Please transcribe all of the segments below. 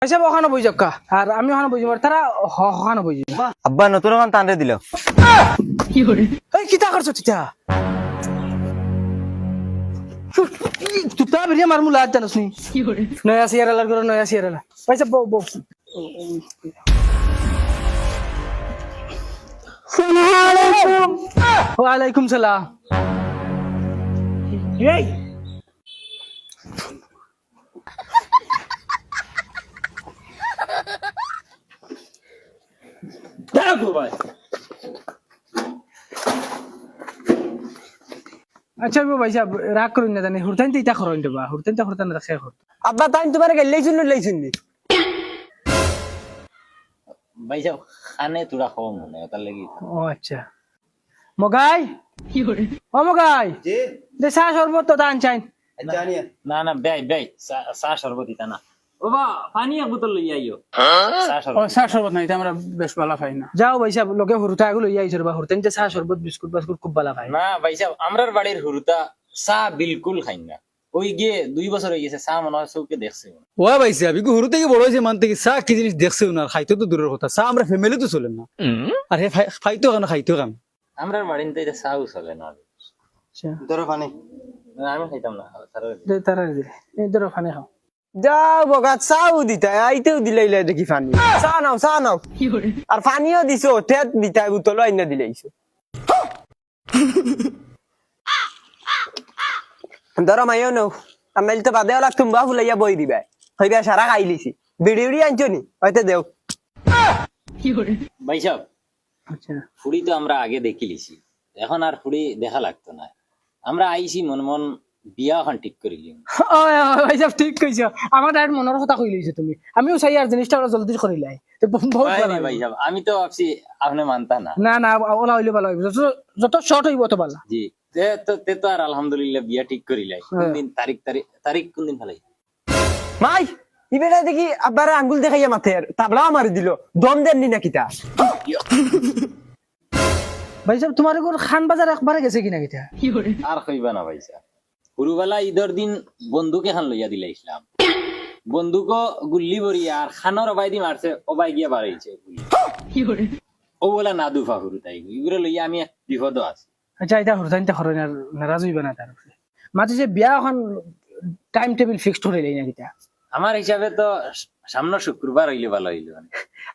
আচ্ছা ওখানে বই যাক আর আমি ওখানে বই যাব তারা ওখানে বই যাব আব্বা নতুন ওখান টানরে দিল কি করে এই কিতা করছ তিতা তুতা বেরিয়া মার মুলা জানাস নি কি করে নয়া সিয়ারালার করে নয়া সিয়ারালা পয়সা বউ বউ ওয়ালাইকুম সালাম এই দেখো ভাই আচ্ছা ভাই সাহেব রাগ করুন না জানি হুরতাইন তো ইটা করুন দেবা হুরতাইন তো হুরতান না শেষ করতে আব্বা তাই তোমার গেলেই শুনলি ভাই যাও খানে তোরা খাওয়া মনে হয় তার লাগি ও আচ্ছা মগাই কি করে ও মগাই জি দে চা শরবত তো দান চাই জানিয়া না না বেই চা শরবত দিতা না বাবা পানি এক বোতল লই আইও চা ও শরবত চা শরবত নাই আমরা বেশ ভালো পাই না যাও ভাই সাহেব লগে হুরতা গুলো ইয়া আইছর বা হুরতাইন যে চা শরবত বিস্কুট বাস্কুট খুব ভালো খায় না ভাই সাহেব আমরার বাড়ির হুরুতা চা বিলকুল খাই না ওই গিয়ে 2 বছর হয়ে গেছে চা মনে হয় চৌকে দেখছে ও ভাই সাহেব ইগো হুরু থেকে বড় হয়েছে মান থেকে চা কি জিনিস দেখছে না খাইতে তো দূরের কথা চা আমরা ফ্যামিলি তো চলে না আর হে খাইতো কেন আমরার বাড়িতে এটা চাও চলে না আচ্ছা তোর পানি না, আমি খাইতাম না তারা দে তারা দে এই ধরো পানি খাও যাও বগা চাও দিতা আইতেও দিলাইলে দেখি পানি চা নাও আর পানিও দিছো তেত দিতা বোতল আইনা দিলাইছো ধরো মাইও নও আমি তো বাদে লাগ তুমবা ফুলাইয়া বই দিবা হইবা সারা খাইলিছি বিড়ি উড়ি আনছো নি হয়তো দেও ভাই সাহেব আচ্ছা ফুড়ি তো আমরা আগে দেখি লিছি এখন আর ফুড়ি দেখা লাগতো না আমরা আইছি মন মন বিয়া এখন ঠিক করিলি ও ভাই সাহেব ঠিক কইছো আমার ডাইরেক্ট মনের কথা কই লইছো তুমি আমিও চাই আর জিনিসটা ওরা জলদি করিলাই তো বহুত ভালো ভাই সাহেব আমি তো ভাবছি আপনি মানতা না না না ওলা হইলে ভালো হইব যত শর্ট হইব তো ভালো জি তে তো আর আলহামদুলিল্লাহ বিয়া ঠিক করিলাই কোন দিন তারিখ কোন দিন ফেলাই মাই ইবেটা দেখি আব্বারে আঙ্গুল দেখাইয়া মাথের তাবলা মারি দিল দম দেননি নাকি তা ভাই সাহেব তোমার ঘর খান বাজার একবারে গেছে কিনা কিটা আর কইবা না ভাই সাহেব পুরুবেলা ঈদের দিন বন্দুকে খান লইয়া দিলে ইসলাম বন্দুক গুল্লি ভরিয়া আর খানোর অবাই দি মারছে অবাই গিয়া বাড়াইছে ও বলা না দুফা হুরু তাই এগুলো লইয়া আমি এক বিপদ আছি আচ্ছা এটা হুরতাইনটা খরচ আর নারাজ হইবা না তার উপরে মাঝে যে বিয়া এখন টাইম টেবিল ফিক্সড করে লই না কিটা আমার হিসাবে তো সামনে শুক্রবার হইলে ভালো হইলো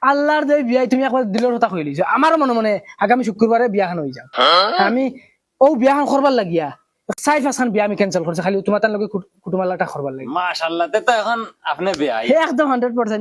আল্লাহর যে বিয়া তুমি একবার দিলের কথা কই লইছো আমার মনে মনে আগামী শুক্রবারে বিয়াখান হই যাও আমি ও বিয়াখান করবার লাগিয়া সাইফ হাসান বিয়া আমি ক্যান্সেল করছি খালি তোমার তার লগে কুটুমালাটা করবার লাগি মাশাআল্লাহ তে তো এখন আপনি বেয়াই একদম 100%